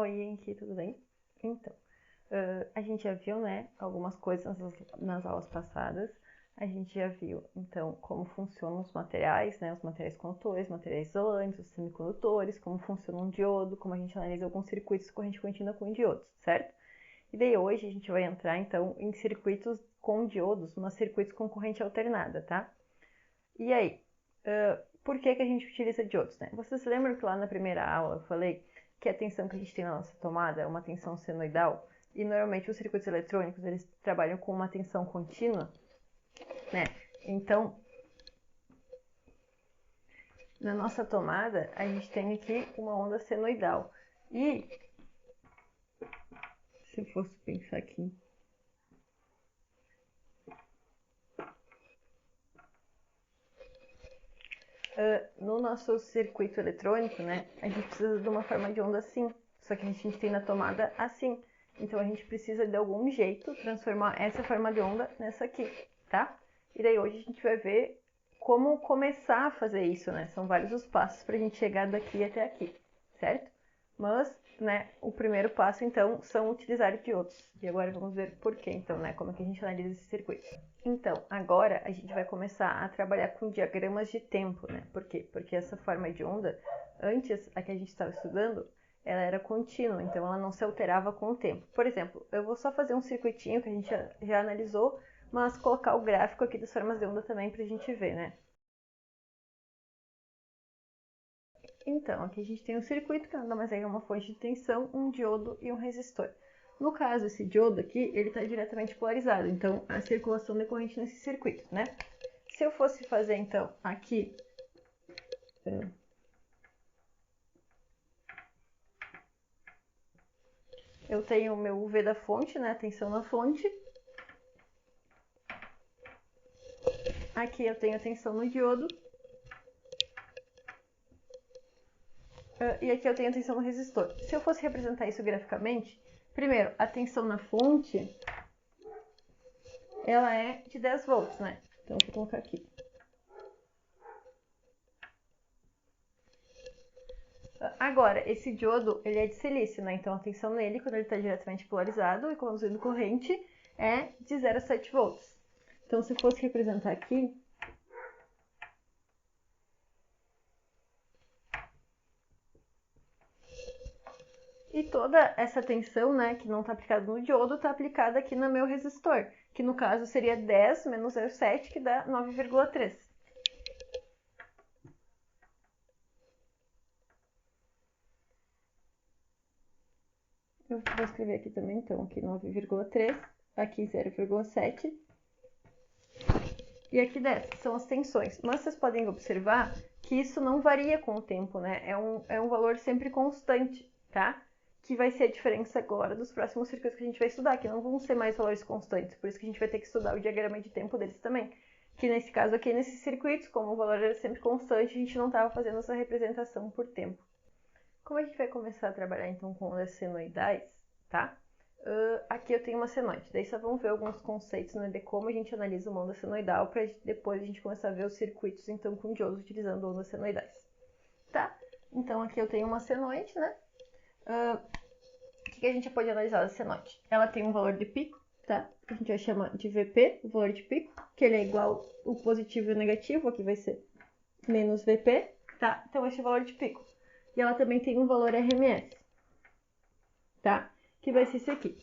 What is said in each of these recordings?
Oi, Henrique, tudo bem? Então, a gente já viu, né, algumas coisas nas aulas passadas. A gente já viu, então, como funcionam os materiais, né, os materiais condutores, materiais isolantes, os semicondutores, como funciona um diodo, como a gente analisa alguns circuitos de corrente contínua com diodos, certo? E daí hoje a gente vai entrar, então, em circuitos com diodos, mas circuitos com corrente alternada, tá? E aí, por que a gente utiliza diodos, né? Vocês lembram que lá na primeira aula eu falei que a tensão que a gente tem na nossa tomada é uma tensão senoidal? E normalmente os circuitos eletrônicos, eles trabalham com uma tensão contínua, né? Então, na nossa tomada, a gente tem aqui uma onda senoidal. E, se eu fosse pensar aqui, no nosso circuito eletrônico, né, a gente precisa de uma forma de onda assim, só que a gente tem na tomada assim. Então a gente precisa de algum jeito transformar essa forma de onda nessa aqui, tá? E daí hoje a gente vai ver como começar a fazer isso, né? São vários os passos para a gente chegar daqui até aqui, certo? Mas, né, o primeiro passo, então, são utilizar diodos. E agora vamos ver por quê, então, né? Como é que a gente analisa esse circuito. Então, agora a gente vai começar a trabalhar com diagramas de tempo, né? Por quê? Porque essa forma de onda, antes, a que a gente estava estudando, ela era contínua, então ela não se alterava com o tempo. Por exemplo, eu vou só fazer um circuitinho que a gente já analisou, mas colocar o gráfico aqui das formas de onda também para a gente ver, né? Então, aqui a gente tem um circuito que nada mais é que uma fonte de tensão, um diodo e um resistor. No caso, esse diodo aqui, ele está diretamente polarizado, então a circulação decorrente nesse circuito, né? Se eu fosse fazer, então, aqui... eu tenho o meu V da fonte, né? A tensão na fonte. Aqui eu tenho a tensão no diodo. E aqui eu tenho a tensão no resistor. Se eu fosse representar isso graficamente, primeiro, a tensão na fonte, ela é de 10 volts, né? Então, eu vou colocar aqui. Agora, esse diodo, ele é de silício, né? Então, a tensão nele, quando ele está diretamente polarizado e conduzindo corrente, é de 0,7 volts. Então, se eu fosse representar aqui, e toda essa tensão, né, que não está aplicada no diodo, está aplicada aqui no meu resistor, que no caso seria 10 menos 0,7, que dá 9,3. Eu vou escrever aqui também, então, aqui 9,3, aqui 0,7 e aqui 10, são as tensões. Mas vocês podem observar que isso não varia com o tempo, né? É um valor sempre constante, tá? Que vai ser a diferença agora dos próximos circuitos que a gente vai estudar, que não vão ser mais valores constantes, por isso que a gente vai ter que estudar o diagrama de tempo deles também. Que nesse caso aqui, nesses circuitos, como o valor era sempre constante, a gente não estava fazendo essa representação por tempo. Como a gente vai começar a trabalhar então com ondas senoidais, tá? Aqui eu tenho uma senoide, daí só vamos ver alguns conceitos, né, de como a gente analisa uma onda senoidal, para depois a gente começar a ver os circuitos então com diodos utilizando ondas senoidais, tá? Então aqui eu tenho uma senoide, né? O que a gente pode analisar da senoide? Ela tem um valor de pico, tá? A gente vai chamar de VP, o valor de pico, que ele é igual o positivo e o negativo, aqui vai ser menos VP, tá? Então esse é o valor de pico. E ela também tem um valor RMS, tá? Que vai ser esse aqui.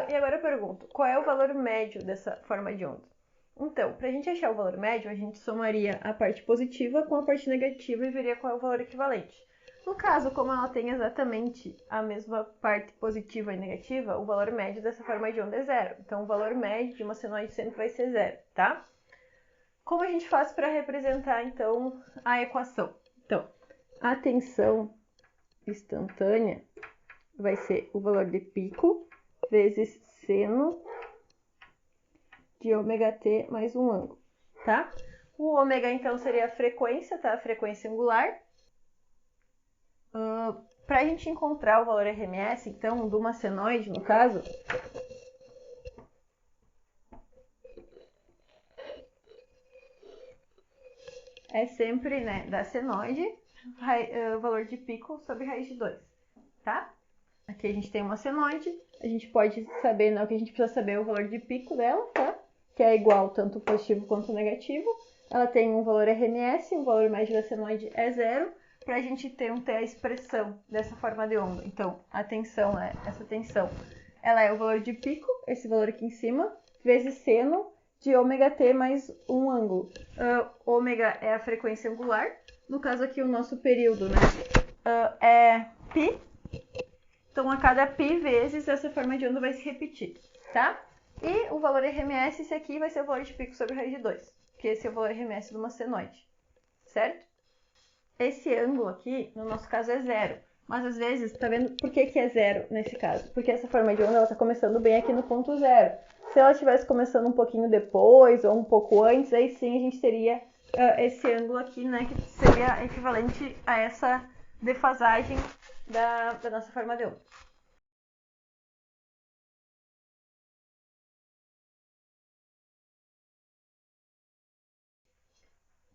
E agora eu pergunto, qual é o valor médio dessa forma de onda? Então, para a gente achar o valor médio, a gente somaria a parte positiva com a parte negativa e veria qual é o valor equivalente. No caso, como ela tem exatamente a mesma parte positiva e negativa, o valor médio dessa forma de onda é zero. Então, o valor médio de uma senoide sempre vai ser zero, tá? Como a gente faz para representar, então, a equação? Então, a tensão instantânea vai ser o valor de pico vezes seno de ômega t mais um ângulo, tá? O ômega, então, seria a frequência, tá? A frequência angular. Para a gente encontrar o valor RMS, então, de uma senoide, no caso, é sempre, né, da senoide, o valor de pico sobre raiz de 2, tá? Aqui a gente tem uma senoide, a gente pode saber, né, o que a gente precisa saber é o valor de pico dela, tá? Que é igual tanto positivo quanto negativo. Ela tem um valor RMS, o valor médio da senoide é 0, para a gente ter a expressão dessa forma de onda. Então, a tensão é essa tensão. Ela é o valor de pico, esse valor aqui em cima, vezes seno de ômega t mais um ângulo. Ômega é a frequência angular. No caso aqui, o nosso período, né, é π. Então, a cada π vezes, essa forma de onda vai se repetir, tá? E o valor RMS, esse aqui, vai ser o valor de pico sobre raiz de 2, que esse é o valor RMS de uma senoide, certo? Esse ângulo aqui, no nosso caso, é 0. Mas às vezes, tá vendo por que é 0 nesse caso? Porque essa forma de onda, ela tá começando bem aqui no ponto 0. Se ela estivesse começando um pouquinho depois, ou um pouco antes, aí sim a gente teria esse ângulo aqui, né, que seria equivalente a essa defasagem da nossa forma de onda.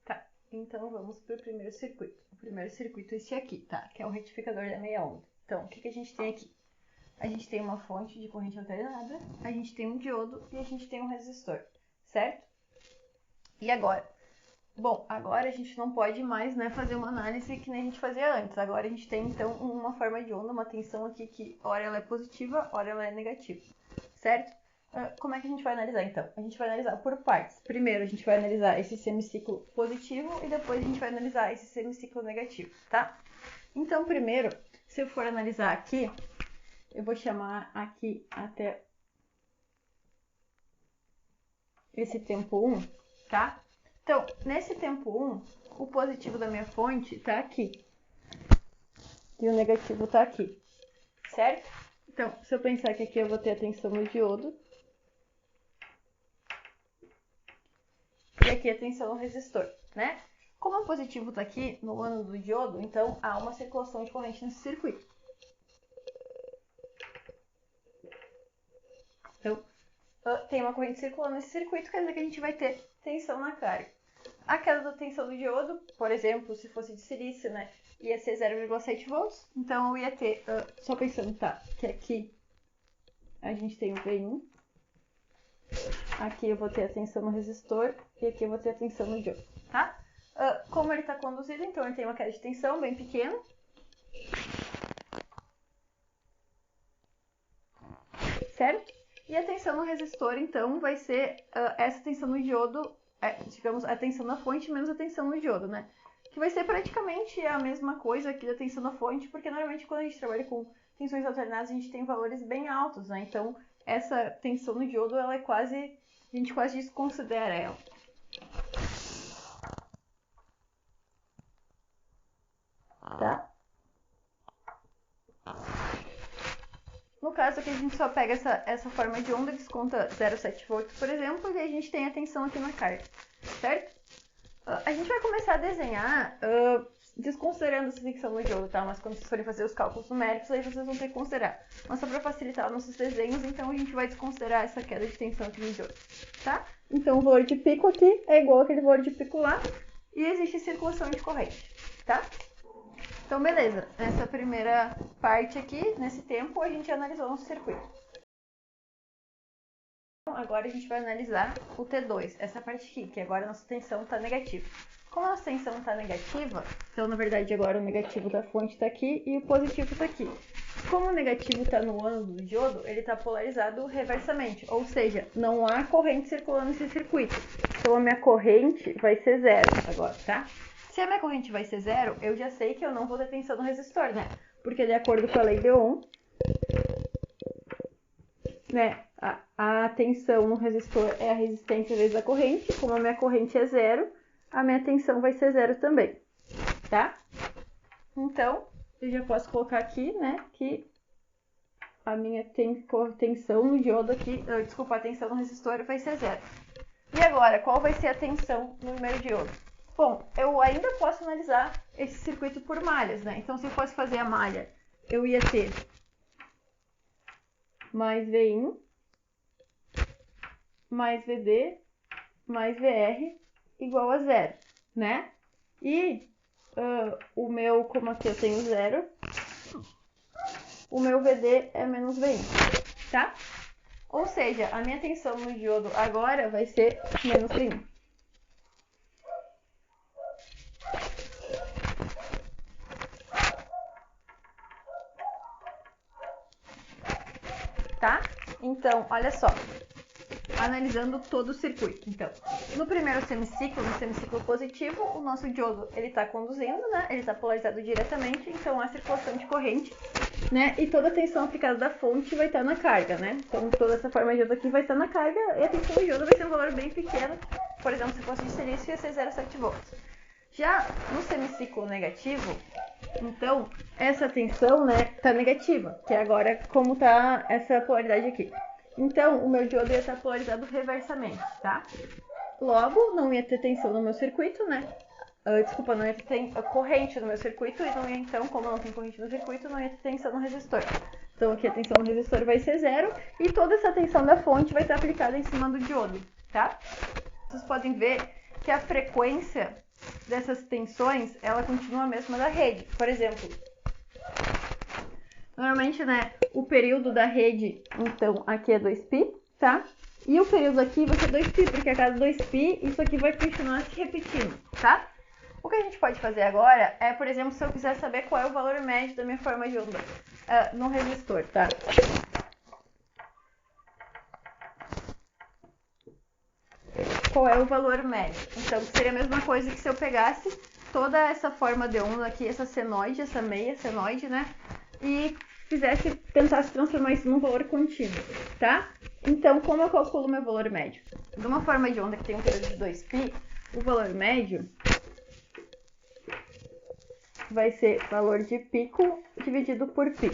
Tá, então vamos para o primeiro circuito. O primeiro circuito é esse aqui, tá? Que é o retificador da meia onda. Então, o que a gente tem aqui? A gente tem uma fonte de corrente alternada, a gente tem um diodo e a gente tem um resistor, certo? E agora? Bom, agora a gente não pode mais, né, fazer uma análise que nem a gente fazia antes. Agora a gente tem, então, uma forma de onda, uma tensão aqui que ora ela é positiva, ora ela é negativa, certo? Como é que a gente vai analisar, então? A gente vai analisar por partes. Primeiro, a gente vai analisar esse semiciclo positivo e depois a gente vai analisar esse semiciclo negativo, tá? Então, primeiro, se eu for analisar aqui, eu vou chamar aqui até esse tempo 1, tá? Então, nesse tempo 1, o positivo da minha fonte tá aqui. E o negativo tá aqui, certo? Então, se eu pensar que aqui eu vou ter a tensão no diodo. E aqui a tensão no resistor, né? Como o positivo tá aqui no ânodo do diodo, então há uma circulação de corrente nesse circuito. Então, tem uma corrente circulando nesse circuito, quer dizer que a gente vai ter tensão na carga. A queda da tensão do diodo, por exemplo, se fosse de silício, né, ia ser 0,7 volts. Então, eu ia ter, só pensando, tá, que aqui a gente tem o V1. Aqui eu vou ter a tensão no resistor e aqui eu vou ter a tensão no diodo, tá? Como ele está conduzido, então ele tem uma queda de tensão bem pequena. Certo? E a tensão no resistor, então, vai ser essa tensão no diodo, digamos, a tensão na fonte menos a tensão no diodo, né? Que vai ser praticamente a mesma coisa aqui da tensão na fonte, porque normalmente quando a gente trabalha com tensões alternadas, a gente tem valores bem altos, né? Então, essa tensão no diodo, ela é quase, a gente quase desconsidera ela. Tá? No caso aqui, a gente só pega essa forma de onda, desconta 0,7 volts, por exemplo, e a gente tem a tensão aqui na carga, certo? A gente vai começar a desenhar desconsiderando essa tensão no diodo, tá? Mas quando vocês forem fazer os cálculos numéricos, aí vocês vão ter que considerar. Mas só para facilitar nossos desenhos, então a gente vai desconsiderar essa queda de tensão aqui no diodo, tá? Então o valor de pico aqui é igual àquele valor de pico lá, e existe circulação de corrente, tá? Então, beleza. Nessa primeira parte aqui, nesse tempo, a gente analisou nosso circuito. Agora a gente vai analisar o T2, essa parte aqui, que agora a nossa tensão está negativa. Como a nossa tensão está negativa, então, na verdade, agora o negativo da fonte está aqui e o positivo está aqui. Como o negativo está no ânodo do diodo, ele está polarizado reversamente, ou seja, não há corrente circulando nesse circuito. Então, a minha corrente vai ser 0 agora, tá? Se a minha corrente vai ser 0, eu já sei que eu não vou ter tensão no resistor, né? Porque de acordo com a lei de Ohm, né, a tensão no resistor é a resistência vezes a corrente. Como a minha corrente é 0, a minha tensão vai ser 0 também, tá? Então, eu já posso colocar aqui, né, que a minha tensão no diodo aqui, desculpa, a tensão no resistor vai ser 0. E agora, qual vai ser a tensão no número diodo? Bom, eu ainda posso analisar esse circuito por malhas, né? Então, se eu fosse fazer a malha, eu ia ter mais V1, mais VD, mais VR, igual a 0, né? E o meu, como aqui eu tenho 0, o meu VD é menos VI, tá? Ou seja, a minha tensão no diodo agora vai ser menos VI. Tá? Então, olha só. Analisando todo o circuito. Então, no primeiro semiciclo, no semiciclo positivo, o nosso diodo ele está conduzindo, né? Ele está polarizado diretamente, então há circulação de corrente, né? E toda a tensão aplicada da fonte vai estar na carga, né? Então, toda essa forma de diodo aqui vai estar na carga e a tensão do diodo vai ser um valor bem pequeno. Por exemplo, se fosse de silício, ia ser 0,7 volts. Já no semiciclo negativo, então, essa tensão, né, tá negativa, que é agora como tá essa polaridade aqui. Então, o meu diodo ia estar polarizado reversamente, tá? Logo, não ia ter tensão no meu circuito, né? Desculpa, não ia ter corrente no meu circuito e não ia, então, como não tem corrente no circuito, não ia ter tensão no resistor. Então, aqui a tensão no resistor vai ser 0 e toda essa tensão da fonte vai estar aplicada em cima do diodo, tá? Vocês podem ver que a frequência dessas tensões, ela continua a mesma da rede. Por exemplo, normalmente, né, o período da rede, então, aqui é 2π, tá? E o período aqui vai ser 2π, porque a cada 2π, isso aqui vai continuar se repetindo, tá? O que a gente pode fazer agora é, por exemplo, se eu quiser saber qual é o valor médio da minha forma de onda no resistor, tá? Qual é o valor médio? Então, seria a mesma coisa que se eu pegasse toda essa forma de onda aqui, essa senoide, essa meia senoide, né? E tentasse transformar isso num valor contínuo, tá? Então, como eu calculo meu valor médio? De uma forma de onda que tem um período de 2π, o valor médio vai ser valor de pico dividido por π,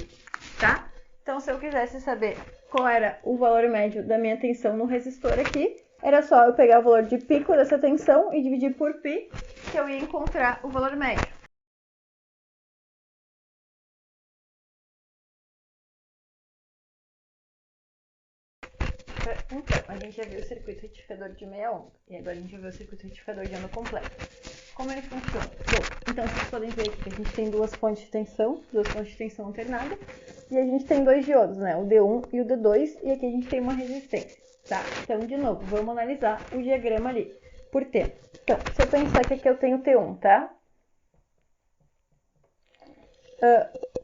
tá? Então, se eu quisesse saber qual era o valor médio da minha tensão no resistor aqui, era só eu pegar o valor de pico dessa tensão e dividir por π, que eu ia encontrar o valor médio. Então, a gente já viu o circuito retificador de meia onda. E agora a gente vai ver o circuito retificador de onda completa. Como ele funciona? Bom, então vocês podem ver aqui que a gente tem duas fontes de tensão alternada. E a gente tem dois diodos, né? O D1 e o D2. E aqui a gente tem uma resistência, tá? Então, de novo, vamos analisar o diagrama ali por tempo. Então, se eu pensar que aqui eu tenho T1, tá?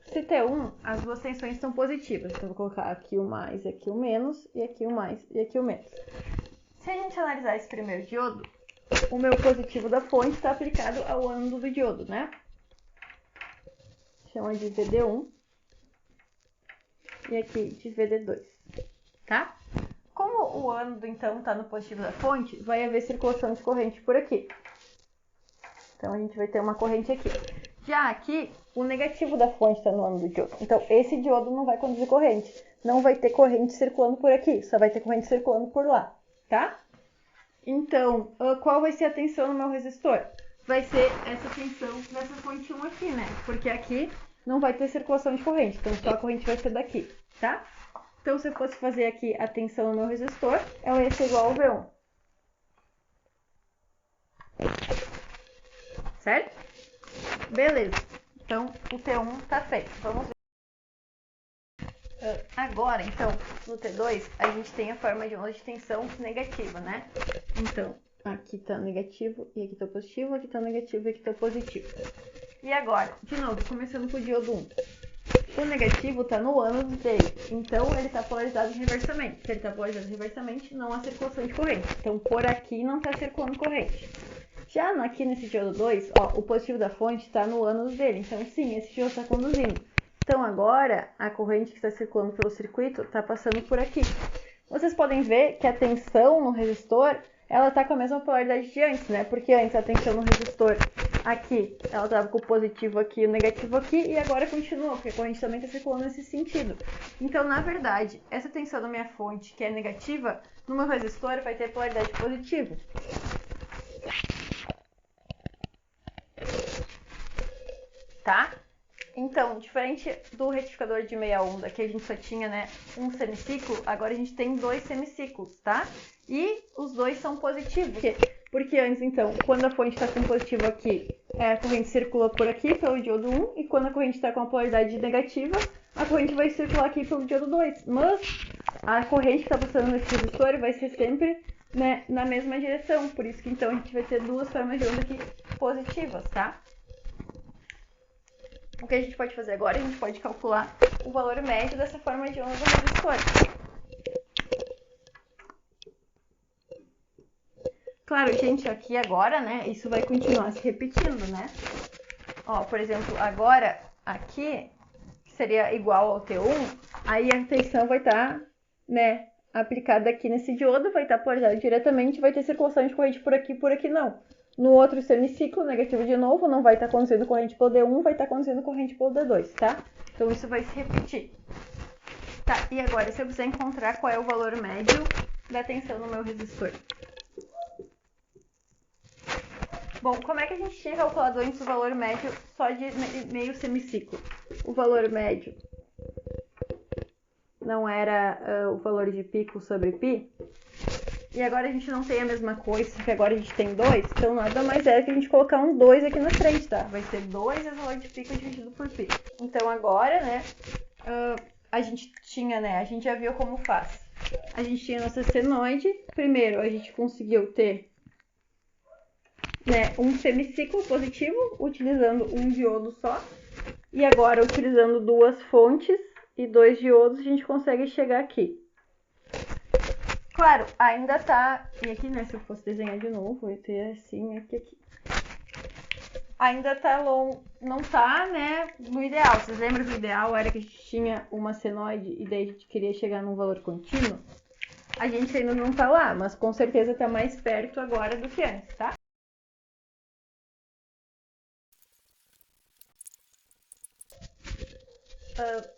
Se T1, as duas tensões estão positivas. Então, eu vou colocar aqui o mais, aqui o menos, e aqui o mais e aqui o menos. Se a gente analisar esse primeiro diodo, o meu positivo da fonte está aplicado ao ânodo do diodo, né? Chama de VD1 e aqui de VD2, tá? Como o ânodo, então, está no positivo da fonte, vai haver circulação de corrente por aqui. Então, a gente vai ter uma corrente aqui. Já aqui, o negativo da fonte está no ânodo do diodo. Então, esse diodo não vai conduzir corrente. Não vai ter corrente circulando por aqui, só vai ter corrente circulando por lá, tá? Então, qual vai ser a tensão no meu resistor? Vai ser essa tensão dessa fonte 1 aqui, né? Porque aqui não vai ter circulação de corrente, então só a corrente vai ser daqui, tá? Então, se eu fosse fazer aqui a tensão no meu resistor, ela ia ser igual ao V1. Certo? Beleza. Então, o T1 tá feito. Vamos ver. Agora, então, no T2, a gente tem a forma de onda de tensão negativa, né? Então, aqui tá negativo e aqui tá positivo, aqui tá negativo e aqui tá positivo. E agora, de novo, começando com o diodo 1. O negativo tá no ânodo dele, então ele tá polarizado reversamente. Se ele tá polarizado reversamente, não há circulação de corrente. Então, por aqui não tá circulando corrente. Já aqui nesse diodo 2, ó, o positivo da fonte está no ânodo dele. Então, sim, esse diodo está conduzindo. Então, agora, a corrente que está circulando pelo circuito está passando por aqui. Vocês podem ver que a tensão no resistor, ela está com a mesma polaridade de antes, né? Porque antes a tensão no resistor aqui, ela estava com o positivo aqui e o negativo aqui, e agora continua, porque a corrente também está circulando nesse sentido. Então, na verdade, essa tensão da minha fonte, que é negativa, no meu resistor vai ter polaridade positiva. Tá? Então, diferente do retificador de meia onda, que a gente só tinha, né, um semiciclo, agora a gente tem dois semiciclos, tá? E os dois são positivos. Porque antes, então, quando a fonte está com positivo aqui, a corrente circula por aqui, pelo diodo 1, e quando a corrente está com a polaridade negativa, a corrente vai circular aqui pelo diodo 2. Mas a corrente que está passando nesse resistor vai ser sempre, né, na mesma direção. Por isso que então a gente vai ter duas formas de onda aqui positivas, tá? O que a gente pode fazer agora? A gente pode calcular o valor médio dessa forma de onda do resistor. Claro, gente, aqui agora, né, isso vai continuar se repetindo, né? Ó, por exemplo, agora, aqui, que seria igual ao T1, aí a tensão vai estar, né, aplicada aqui nesse diodo, vai estar polarizado diretamente, vai ter circulação de corrente por aqui não. No outro semiciclo, negativo de novo, não vai estar conduzindo corrente pelo D1, vai estar conduzindo corrente pelo D2, tá? Então, isso vai se repetir. Tá, e agora, se eu precisar encontrar qual é o valor médio da tensão no meu resistor? Bom, como é que a gente tinha calculado antes o valor médio só de meio semiciclo? O valor médio não era o valor de pico sobre π? E agora a gente não tem a mesma coisa, porque agora a gente tem 2, então nada mais é que a gente colocar um 2 aqui na frente, tá? Vai ser 2 vezes o valor de pico dividido por π. Então agora, né, a gente tinha, né, a gente já viu como faz. A gente tinha nossa senoide, primeiro a gente conseguiu ter, né, um semiciclo positivo, utilizando um diodo só. E agora, utilizando duas fontes e dois diodos, a gente consegue chegar aqui. Claro, ainda tá... E aqui, né, se eu fosse desenhar de novo, eu ia ter assim, aqui. Ainda tá longo, não tá, né, no ideal. Vocês lembram que o ideal era que a gente tinha uma senoide e daí a gente queria chegar num valor contínuo? A gente ainda não tá lá, mas com certeza tá mais perto agora do que antes, tá?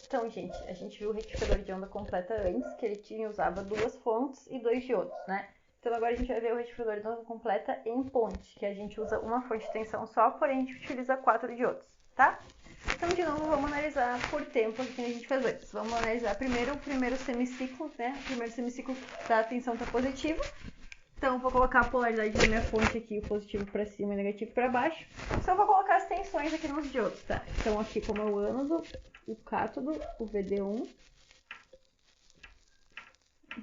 Então, gente, a gente viu o retificador de onda completa antes, que ele usava duas fontes e dois diodos, né? Então, agora a gente vai ver o retificador de onda completa em ponte, que a gente usa uma fonte de tensão só, porém a gente utiliza 4 diodos, tá? Então, de novo, vamos analisar por tempo o que a gente fez antes. Vamos analisar primeiro o primeiro semiciclo, né? O primeiro semiciclo da tensão está positivo. Então, vou colocar a polaridade da minha fonte aqui, o positivo para cima e o negativo para baixo. Só vou colocar as tensões aqui nos diodos, tá? Então, aqui como é o ânodo, o cátodo, o VD1,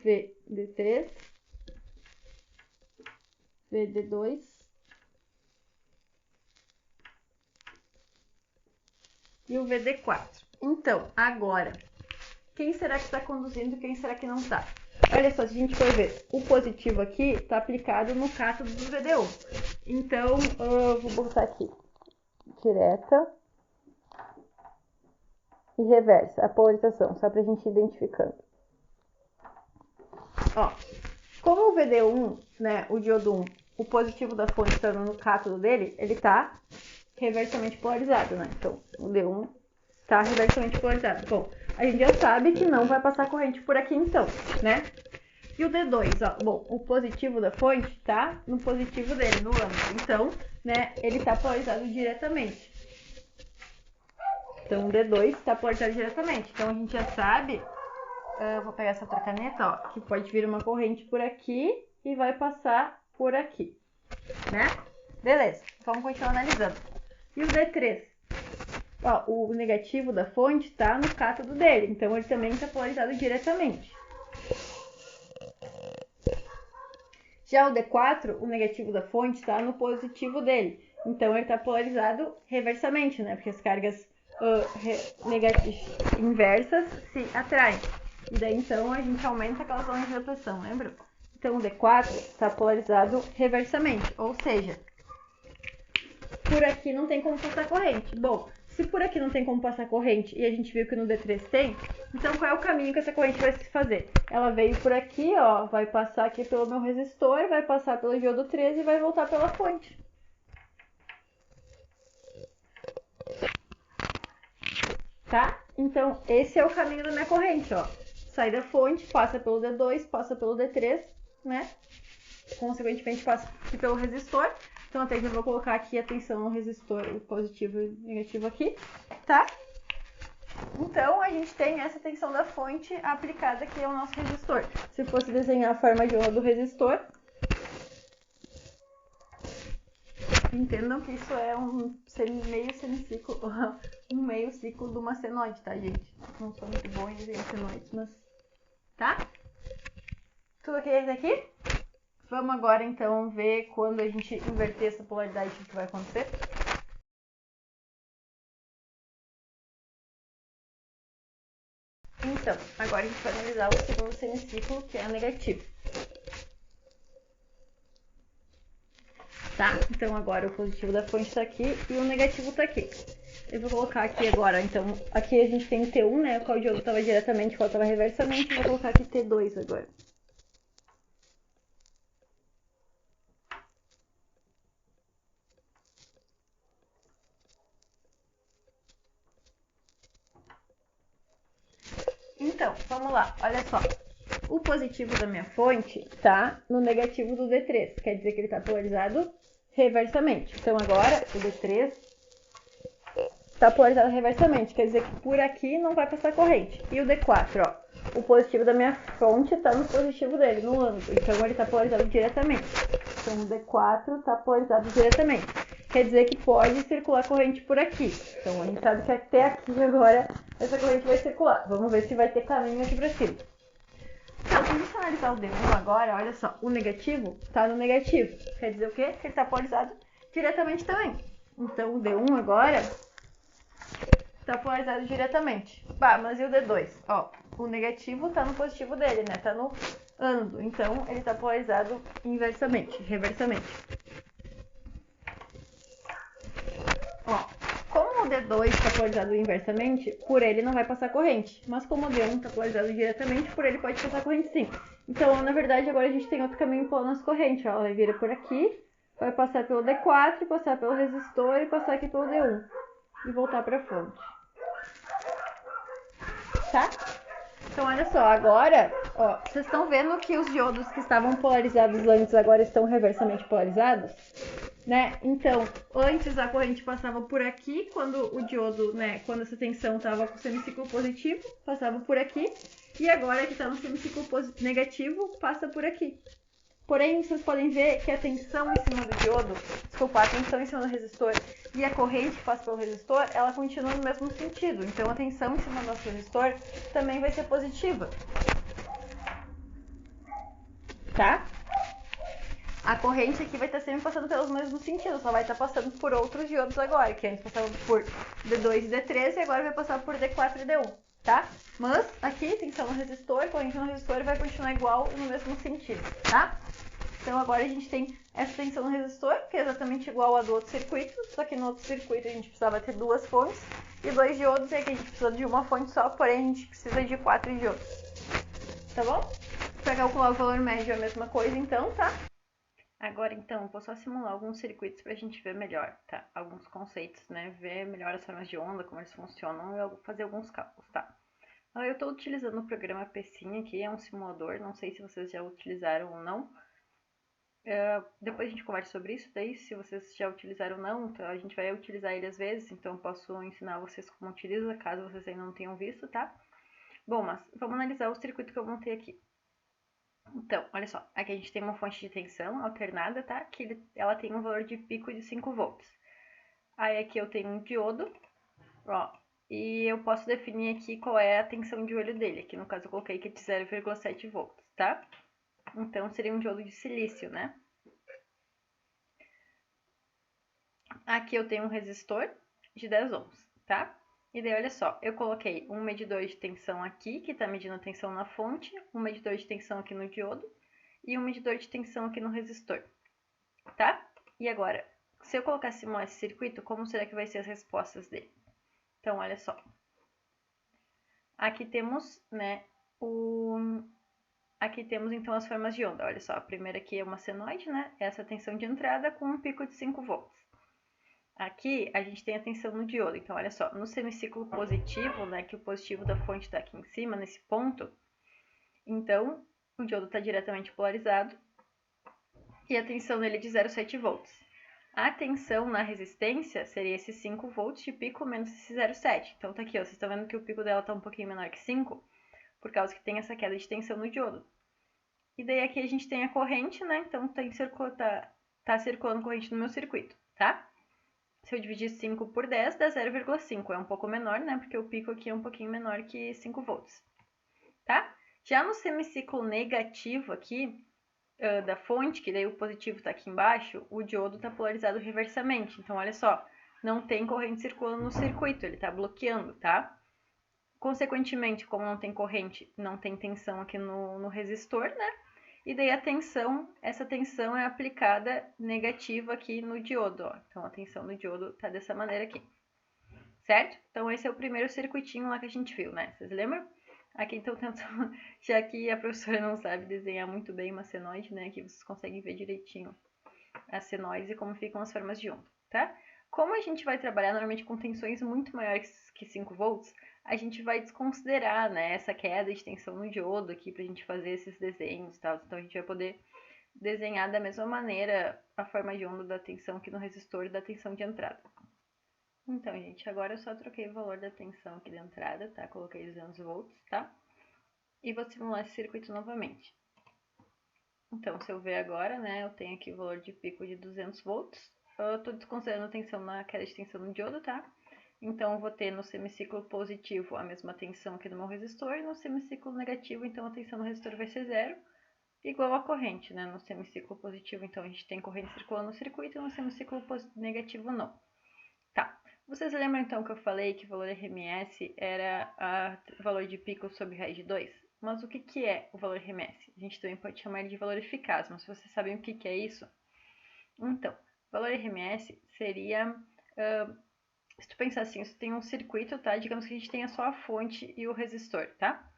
VD3, VD2 e o VD4. Então, agora, quem será que está conduzindo e quem será que não está? Olha só, se a gente for ver, o positivo aqui está aplicado no cátodo do VD1. Então, eu vou botar aqui, direta e reversa, a polarização, só para a gente ir identificando. Ó, como o VD1, né, o diodo 1, o positivo da fonte está no cátodo dele, ele está reversamente polarizado, né? Então, o D1 está reversamente polarizado. Bom, a gente já sabe que não vai passar corrente por aqui então, né? E o D2, ó, bom, o positivo da fonte tá no positivo dele, no ânodo. Então, né, ele tá polarizado diretamente. Então, o D2 está polarizado diretamente. Então, a gente já sabe, vou pegar essa outra caneta, ó, que pode vir uma corrente por aqui e vai passar por aqui, né? Beleza, vamos continuar analisando. E o D3? Ó, o negativo da fonte está no cátodo dele, então ele também está polarizado diretamente. Já o D4, o negativo da fonte, está no positivo dele, então ele está polarizado reversamente, né? Porque as cargas inversas se atraem. E daí então a gente aumenta aquelas ondas de rotação, lembra? Então o D4 está polarizado reversamente, ou seja, por aqui não tem como passar corrente. Bom, se por aqui não tem como passar corrente e a gente viu que no D3 tem, então qual é o caminho que essa corrente vai se fazer? Ela veio por aqui, ó, vai passar aqui pelo meu resistor, vai passar pelo diodo 13 e vai voltar pela fonte. Tá? Então, esse é o caminho da minha corrente, ó. Sai da fonte, passa pelo D2, passa pelo D3, né? Consequentemente, passa aqui pelo resistor. Então, até que eu vou colocar aqui a tensão no resistor, o positivo e o negativo aqui, tá? Então, a gente tem essa tensão da fonte aplicada aqui ao nosso resistor. Se fosse desenhar a forma de onda do resistor, Entendam que isso é meio semiciclo, um meio ciclo de uma senoide, tá, gente? Não sou muito boa em senoides, mas... Tá? Tudo ok até aqui? Vamos agora, então, ver quando a gente inverter essa polaridade, o que vai acontecer. Então, agora a gente vai analisar o segundo semiciclo, que é o negativo. Tá? Então agora o positivo da fonte está aqui e o negativo está aqui. Eu vou colocar aqui agora, então, aqui a gente tem o T1, né? O qual o diodo estava diretamente, o qual estava reversamente. Vou colocar aqui T2 agora. Então, vamos lá, olha só. O positivo da minha fonte tá no negativo do D3, quer dizer que ele está polarizado reversamente. Então agora o D3 está polarizado reversamente, quer dizer que por aqui não vai passar corrente. E o D4, ó, o positivo da minha fonte está no positivo dele, no âmbito, então ele está polarizado diretamente. Então o D4 está polarizado diretamente. Quer dizer que pode circular corrente por aqui. Então a gente sabe que até aqui agora essa corrente vai circular. Vamos ver se vai ter caminho aqui para cima. Então, se a gente analisar o D1 agora, olha só, o negativo está no negativo. Quer dizer o quê? Que ele está polarizado diretamente também. Então o D1 agora está polarizado diretamente. Bah, mas e o D2? Ó, o negativo está no positivo dele, né? Está no ânodo. Então ele está polarizado inversamente, reversamente. Ó, como o D2 está polarizado inversamente, por ele não vai passar corrente. Mas como o D1 está polarizado diretamente, por ele pode passar corrente sim. Então, na verdade, agora a gente tem outro caminho para a nossa corrente. Ó, ela vira por aqui, vai passar pelo D4, passar pelo resistor e passar aqui pelo D1. E voltar para a fonte. Tá? Então, olha só, agora, ó, vocês estão vendo que os diodos que estavam polarizados antes agora estão reversamente polarizados? Né? Então, antes a corrente passava por aqui, quando o diodo, né, quando essa tensão estava com o semiciclo positivo, passava por aqui, e agora que está no semiciclo negativo, passa por aqui. Porém, vocês podem ver que a tensão em cima do diodo, desculpa, a tensão em cima do resistor e a corrente que passa pelo resistor, ela continua no mesmo sentido. Então, a tensão em cima do nosso resistor também vai ser positiva. Tá? A corrente aqui vai estar sempre passando pelos mesmos sentidos, só vai estar passando por outros diodos agora, que antes passava por D2 e D3 e agora vai passar por D4 e D1, tá? Mas aqui, tensão no resistor, corrente no resistor vai continuar igual no mesmo sentido, tá? Então agora a gente tem essa tensão no resistor, que é exatamente igual a do outro circuito, só que no outro circuito a gente precisava ter duas fontes e dois diodos, e aqui a gente precisa de uma fonte só, porém a gente precisa de 4 diodos, tá bom? Para calcular o valor médio é a mesma coisa então, tá? Agora, então, vou só simular alguns circuitos para a gente ver melhor, tá? Alguns conceitos, né? Ver melhor as formas de onda, como eles funcionam e fazer alguns cálculos, tá? Eu estou utilizando o programa Pecinha aqui, é um simulador, não sei se vocês já utilizaram ou não. Depois a gente conversa sobre isso, daí se vocês já utilizaram ou não, então a gente vai utilizar ele às vezes, então eu posso ensinar vocês como utiliza, caso vocês ainda não tenham visto, tá? Bom, mas vamos analisar o circuito que eu montei aqui. Então, olha só, aqui a gente tem uma fonte de tensão alternada, tá? Que ela tem um valor de pico de 5 volts. Aí aqui eu tenho um diodo, ó, e eu posso definir aqui qual é a tensão de olho dele. Aqui no caso eu coloquei que é de 0,7 volts, tá? Então seria um diodo de silício, né? Aqui eu tenho um resistor de 10 ohms, tá? E daí, olha só, eu coloquei um medidor de tensão aqui, que está medindo a tensão na fonte, um medidor de tensão aqui no diodo e um medidor de tensão aqui no resistor, tá? E agora, se eu colocar simular esse circuito, como será que vai ser as respostas dele? Então, olha só. Aqui temos, né, Aqui temos, então, as formas de onda. Olha só, a primeira aqui é uma senoide, né? Essa tensão de entrada com um pico de 5 volts. Aqui a gente tem a tensão no diodo, então olha só, no semiciclo positivo, né, que o positivo da fonte está aqui em cima, nesse ponto, então o diodo está diretamente polarizado e a tensão nele é de 0,7 volts. A tensão na resistência seria esses 5 volts de pico menos esse 0,7. Então tá aqui, ó, vocês estão vendo que o pico dela está um pouquinho menor que 5, por causa que tem essa queda de tensão no diodo. E daí aqui a gente tem a corrente, né, então tá circulando corrente no meu circuito. tá? Se eu dividir 5 por 10, dá 0,5. É um pouco menor, né? Porque o pico aqui é um pouquinho menor que 5 volts, tá? Já no semiciclo negativo aqui, da fonte, que daí o positivo está aqui embaixo, o diodo está polarizado reversamente. Então, olha só, não tem corrente circulando no circuito, ele está bloqueando, tá? Consequentemente, como não tem corrente, não tem tensão aqui no resistor, né? E daí a tensão, essa tensão é aplicada negativa aqui no diodo, ó. Então, a tensão do diodo tá dessa maneira aqui, certo? Então, esse é o primeiro circuitinho lá que a gente viu, né? Vocês lembram? Aqui, então, já que a professora não sabe desenhar muito bem uma senoide, né? Aqui vocês conseguem ver direitinho as senoides e como ficam as formas de onda, tá? Como a gente vai trabalhar normalmente com tensões muito maiores que 5 volts, a gente vai desconsiderar, né, essa queda de tensão no diodo aqui pra gente fazer esses desenhos e tal. Então, a gente vai poder desenhar da mesma maneira a forma de onda da tensão aqui no resistor e da tensão de entrada. Então, gente, agora eu só troquei o valor da tensão aqui da entrada, tá? Coloquei 200 volts, tá? E vou simular esse circuito novamente. Então, se eu ver agora, né, eu tenho aqui o valor de pico de 200 volts. Eu tô desconsiderando a tensão na queda de tensão no diodo, tá? Então, eu vou ter no semiciclo positivo a mesma tensão aqui no meu resistor, e no semiciclo negativo, então, a tensão no resistor vai ser zero, igual a corrente, né? No semiciclo positivo, então, a gente tem corrente circulando no circuito, e no semiciclo negativo, não. Tá. Vocês lembram, então, que eu falei que o valor RMS era o valor de pico sobre raiz de 2? Mas o que é o valor RMS? A gente também pode chamar ele de valor eficaz, mas vocês sabem o que é isso? Então, o valor RMS seria... se tu pensar assim, você tem um circuito, tá? Digamos que a gente tenha só a fonte e o resistor, tá?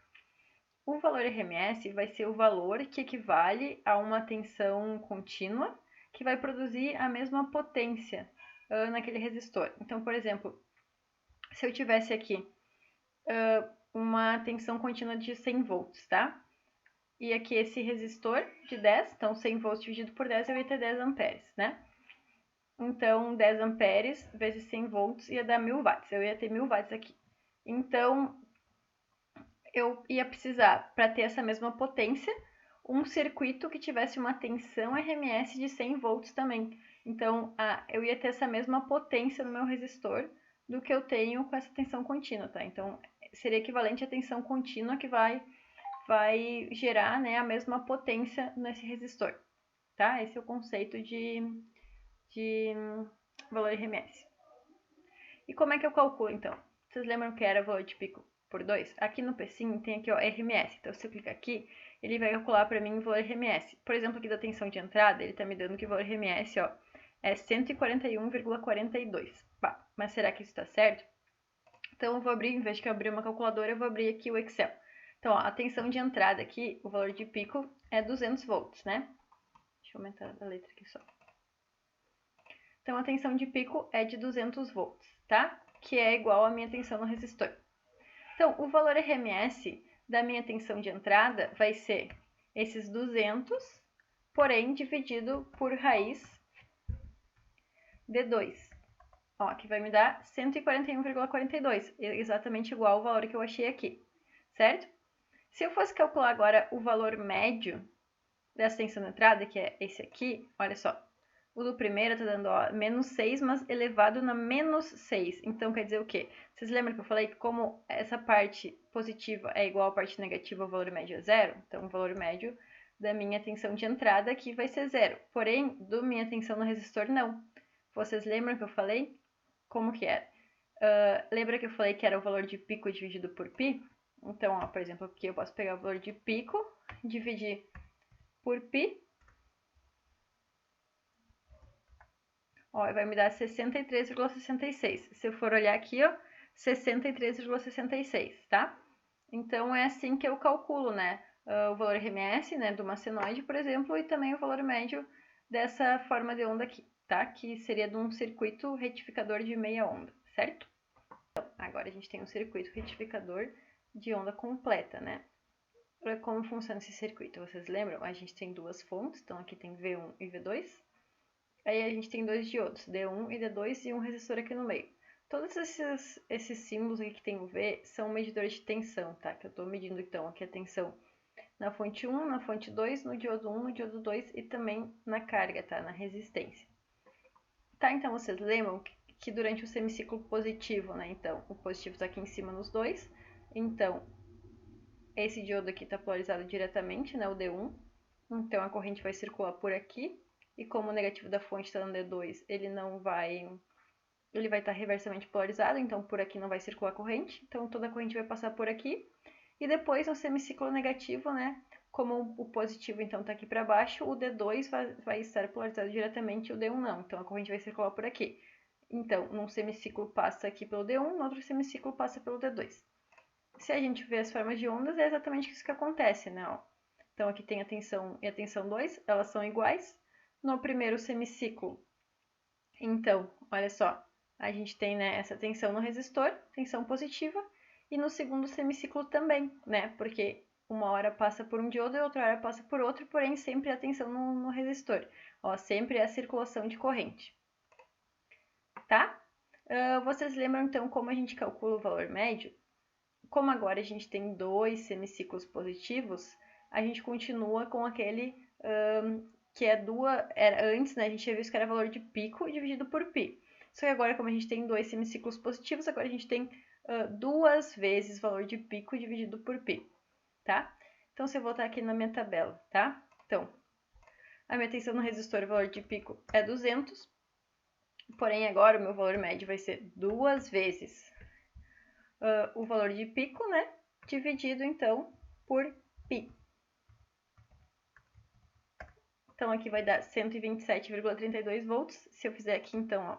O valor RMS vai ser o valor que equivale a uma tensão contínua que vai produzir a mesma potência naquele resistor. Então, por exemplo, se eu tivesse aqui uma tensão contínua de 100 volts, tá? E aqui esse resistor de 10, então 100 volts dividido por 10, eu ia ter 10 amperes, né? Então, 10 amperes vezes 100 volts ia dar 1000 watts. Eu ia ter 1000 watts aqui. Então, eu ia precisar, para ter essa mesma potência, um circuito que tivesse uma tensão RMS de 100 volts também. Então, eu ia ter essa mesma potência no meu resistor do que eu tenho com essa tensão contínua, tá? Então, seria equivalente à tensão contínua que vai gerar, né, a mesma potência nesse resistor, tá? Esse é o conceito de valor RMS. E como é que eu calculo, então? Vocês lembram que era valor de pico por 2? Aqui no P5 tem aqui, ó, RMS. Então, se eu clicar aqui, ele vai calcular para mim o valor RMS. Por exemplo, aqui da tensão de entrada, ele está me dando que o valor RMS, ó, é 141,42. Mas será que isso está certo? Então, eu vou abrir, em vez de que eu abrir uma calculadora, eu vou abrir aqui o Excel. Então, ó, a tensão de entrada aqui, o valor de pico é 200 volts, né? Deixa eu aumentar a letra aqui só. Então, a tensão de pico é de 200 volts, tá? Que é igual à minha tensão no resistor. Então, o valor RMS da minha tensão de entrada vai ser esses 200, porém, dividido por raiz de 2. Ó, que vai me dar 141,42, exatamente igual ao valor que eu achei aqui, certo? Se eu fosse calcular agora o valor médio dessa tensão de entrada, que é esse aqui, olha só. O do primeiro tá dando, ó, menos 6, mas elevado na menos 6. Então, quer dizer o quê? Vocês lembram que eu falei que como essa parte positiva é igual à parte negativa, o valor médio é zero? Então, o valor médio da minha tensão de entrada aqui vai ser zero. Porém, do minha tensão no resistor, não. Vocês lembram que eu falei? Como que era? Lembra que eu falei que era o valor de pico dividido por π? Então, ó, por exemplo, aqui eu posso pegar o valor de pico, dividir por π. Ó, vai me dar 63,66. Se eu for olhar aqui, ó, 63,66, tá? Então, é assim que eu calculo, né? O valor RMS, né, de uma senoide, por exemplo, e também o valor médio dessa forma de onda aqui, tá? Que seria de um circuito retificador de meia onda, certo? Então, agora a gente tem um circuito retificador de onda completa, né? Como funciona esse circuito? Vocês lembram? A gente tem duas fontes, então aqui tem V1 e V2. Aí a gente tem dois diodos, D1 e D2 e um resistor aqui no meio. Todos esses símbolos aqui que tem o V são medidores de tensão, tá? Que eu estou medindo então aqui a tensão na fonte 1, na fonte 2, no diodo 1, no diodo 2 e também na carga, tá? Na resistência. Tá, então vocês lembram que durante o semiciclo positivo, né? Então, o positivo está aqui em cima nos dois. Então, esse diodo aqui está polarizado diretamente, né? O D1. Então, a corrente vai circular por aqui. E como o negativo da fonte está no D2, ele vai estar reversamente polarizado, então por aqui não vai circular corrente. Então, toda a corrente vai passar por aqui. E depois, no semiciclo negativo, né? Como o positivo, então, está aqui para baixo, o D2 vai estar polarizado diretamente e o D1 não. Então, a corrente vai circular por aqui. Então, num semiciclo passa aqui pelo D1, no outro semiciclo passa pelo D2. Se a gente vê as formas de ondas, é exatamente isso que acontece, né? Ó. Então, aqui tem a tensão e a tensão 2, elas são iguais. No primeiro semiciclo, então, olha só, a gente tem, né, essa tensão no resistor, tensão positiva, e no segundo semiciclo também, né? Porque uma hora passa por um diodo e outra hora passa por outro, porém sempre a tensão no resistor. Ó, sempre é a circulação de corrente. Tá? Vocês lembram então como a gente calcula o valor médio? Como agora a gente tem dois semiciclos positivos, a gente continua com aquele que era antes, né? A gente tinha visto que era valor de pico dividido por π. Só que agora, como a gente tem dois semiciclos positivos, agora a gente tem duas vezes valor de pico dividido por π, tá? Então, se eu voltar aqui na minha tabela, tá? Então, a minha tensão no resistor, o valor de pico é 200, porém agora o meu valor médio vai ser duas vezes o valor de pico, né? Dividido, então, por π. Então, aqui vai dar 127,32 volts. Se eu fizer aqui, então, ó,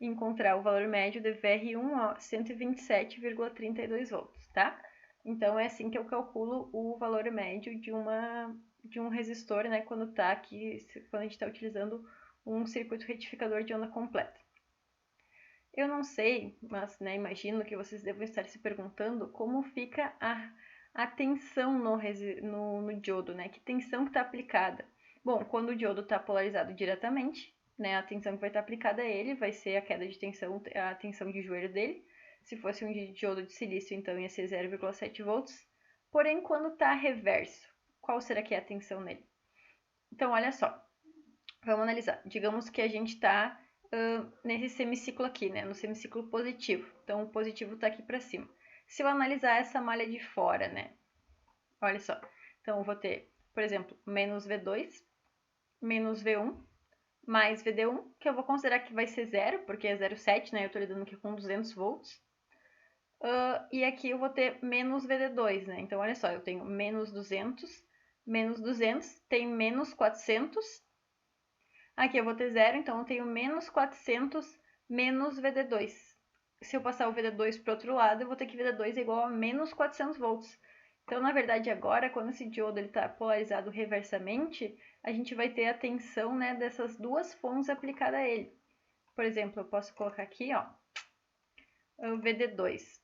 encontrar o valor médio de VR1, ó, 127,32 volts, tá? Então, é assim que eu calculo o valor médio de um resistor, né? Quando a gente está utilizando um circuito retificador de onda completa. Eu não sei, mas né, imagino que vocês devam estar se perguntando como fica a tensão no diodo, né? Que tensão que está aplicada? Bom, quando o diodo está polarizado diretamente, né, a tensão que vai estar aplicada a ele vai ser a queda de tensão, a tensão de joelho dele. Se fosse um diodo de silício, então ia ser 0,7 volts. Porém, quando está reverso, qual será que é a tensão nele? Então, olha só, vamos analisar. Digamos que a gente está nesse semiciclo aqui, né, no semiciclo positivo. Então, o positivo está aqui para cima. Se eu analisar essa malha de fora, né, olha só. Então, eu vou ter, por exemplo, menos V2, menos V1, mais VD1, que eu vou considerar que vai ser zero, porque é 0,7, né? Eu estou lidando aqui com 200 volts. E aqui eu vou ter menos VD2, né? Então, olha só, eu tenho menos 200, tem menos 400. Aqui eu vou ter zero, então eu tenho menos 400 menos VD2. Se eu passar o VD2 para o outro lado, eu vou ter que VD2 é igual a menos 400 volts. Então, na verdade, agora, quando esse diodo está polarizado reversamente, a gente vai ter a tensão, né, dessas duas fontes aplicada a ele. Por exemplo, eu posso colocar aqui, ó, o VD2.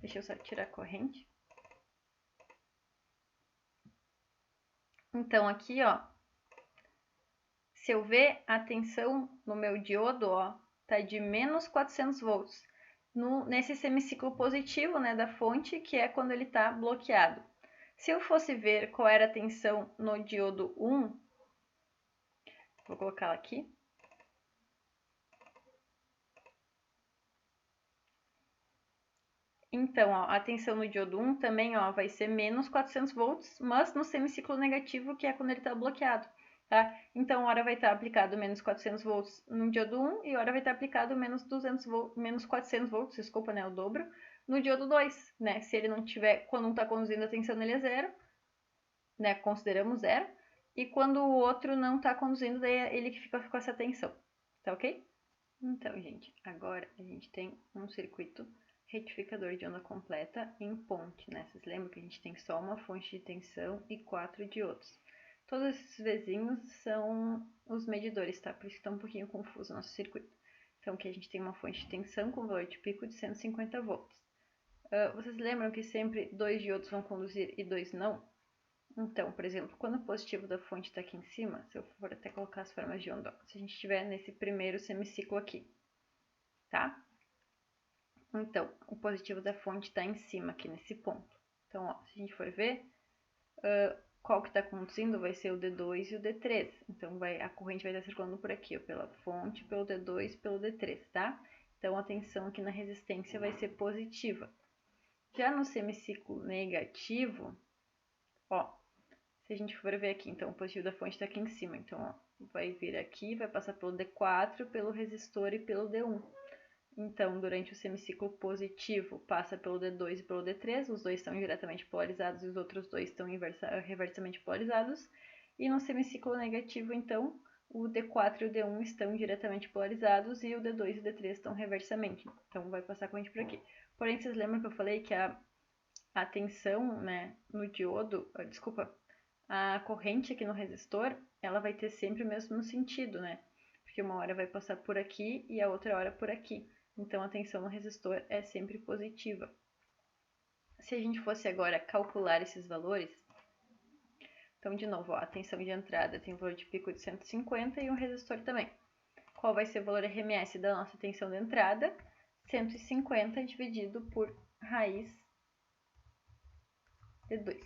Deixa eu só tirar a corrente. Então, aqui, ó, se eu ver a tensão no meu diodo, ó, tá de menos 400 volts. Nesse semiciclo positivo, né, da fonte, que é quando ele está bloqueado. Se eu fosse ver qual era a tensão no diodo 1, vou colocar aqui. Então, ó, a tensão no diodo 1 também ó, vai ser menos 400 volts, mas no semiciclo negativo, que é quando ele está bloqueado. Tá? Então, hora vai estar aplicado menos 400 volts no diodo 1 e hora vai estar aplicado menos 400 volts, desculpa, né, o dobro, no diodo 2, né? Se ele não tiver, quando um está conduzindo a tensão nele é zero, né, consideramos zero, e quando o outro não está conduzindo, daí é ele que fica com essa tensão, tá ok? Então, gente, agora a gente tem um circuito retificador de onda completa em ponte, né? Vocês lembram que a gente tem só uma fonte de tensão e 4 diodos. Todos esses vizinhos são os medidores, tá? Por isso que tá um pouquinho confuso o nosso circuito. Então, aqui a gente tem uma fonte de tensão com valor de pico de 150 volts. Vocês lembram que sempre 2 diodos vão conduzir e 2 não? Então, por exemplo, quando o positivo da fonte está aqui em cima, se eu for até colocar as formas de onda, se a gente estiver nesse primeiro semiciclo aqui, tá? Então, o positivo da fonte está em cima, aqui nesse ponto. Então, ó, se a gente for ver, qual que está conduzindo vai ser o D2 e o D3. Então, a corrente vai estar circulando por aqui, ó, pela fonte, pelo D2 e pelo D3, tá? Então, a tensão aqui na resistência vai ser positiva. Já no semiciclo negativo, ó, se a gente for ver aqui, então o positivo da fonte está aqui em cima. Então, ó, vai vir aqui, vai passar pelo D4, pelo resistor e pelo D1. Então, durante o semiciclo positivo, passa pelo D2 e pelo D3, os dois estão diretamente polarizados e os outros dois estão reversamente polarizados. E no semiciclo negativo, então, o D4 e o D1 estão diretamente polarizados e o D2 e o D3 estão reversamente. Então, vai passar a corrente por aqui. Porém, vocês lembram que eu falei que a tensão, né, no diodo, a corrente aqui no resistor, ela vai ter sempre o mesmo sentido, né? Porque uma hora vai passar por aqui e a outra hora por aqui. Então, a tensão no resistor é sempre positiva. Se a gente fosse agora calcular esses valores, então, de novo, ó, a tensão de entrada tem um valor de pico de 150 e um resistor também. Qual vai ser o valor RMS da nossa tensão de entrada? 150 dividido por raiz de 2,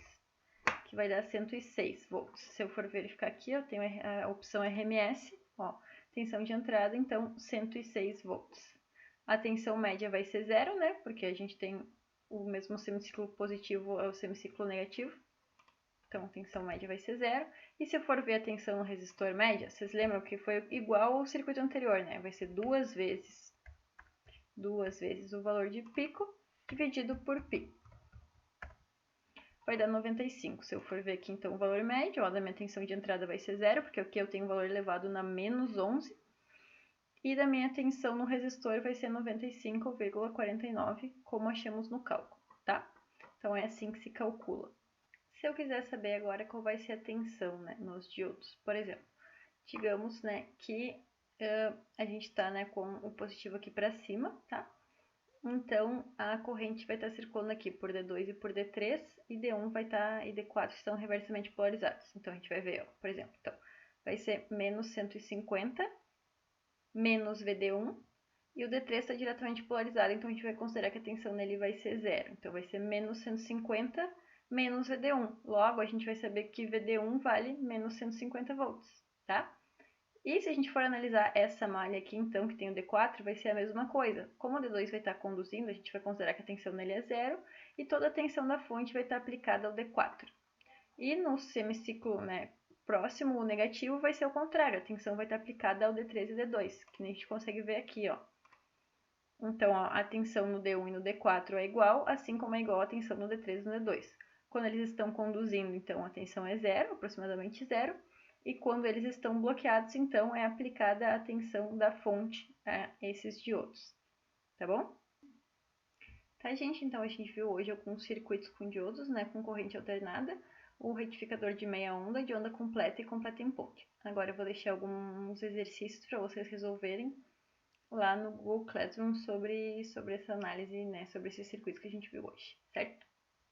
que vai dar 106 volts. Se eu for verificar aqui, eu tenho a opção RMS, ó, tensão de entrada, então 106 volts. A tensão média vai ser zero, né? Porque a gente tem o mesmo semiciclo positivo ao semiciclo negativo. Então, a tensão média vai ser zero. E se eu for ver a tensão no resistor média, vocês lembram que foi igual ao circuito anterior, né? Vai ser duas vezes o valor de pico dividido por π. Vai dar 95. Se eu for ver aqui, então, o valor médio, ó, da minha tensão de entrada vai ser zero, porque aqui eu tenho o valor elevado na menos 11. E da minha tensão no resistor vai ser 95,49, como achamos no cálculo, tá? Então, é assim que se calcula. Se eu quiser saber agora qual vai ser a tensão, né, nos diodos, por exemplo, digamos, né, que a gente está, né, com o positivo aqui para cima, tá? Então, a corrente vai estar circulando aqui por D2 e por D3, e D1 vai estar, e D4 estão reversamente polarizados. Então, a gente vai ver, ó, por exemplo, então, vai ser menos 150 menos VD1, e o D3 está diretamente polarizado, então a gente vai considerar que a tensão nele vai ser zero. Então, vai ser menos 150 menos VD1. Logo, a gente vai saber que VD1 vale menos 150 volts, tá? E se a gente for analisar essa malha aqui, então, que tem o D4, vai ser a mesma coisa. Como o D2 vai estar conduzindo, a gente vai considerar que a tensão nele é zero, e toda a tensão da fonte vai estar aplicada ao D4. E no semiciclo, né, próximo, o negativo, vai ser o contrário. A tensão vai estar aplicada ao D3 e D2, que a gente consegue ver aqui, ó. Então, ó, a tensão no D1 e no D4 é igual, assim como é igual a tensão no D3 e no D2. Quando eles estão conduzindo, então, a tensão é zero, aproximadamente zero. E quando eles estão bloqueados, então, é aplicada a tensão da fonte a esses diodos. Tá bom? Tá, gente? Então, a gente viu hoje alguns circuitos com diodos, né, com corrente alternada, o retificador de meia onda, de onda completa e completa em ponte. Agora eu vou deixar alguns exercícios para vocês resolverem lá no Google Classroom sobre essa análise, né, sobre esses circuitos que a gente viu hoje, certo?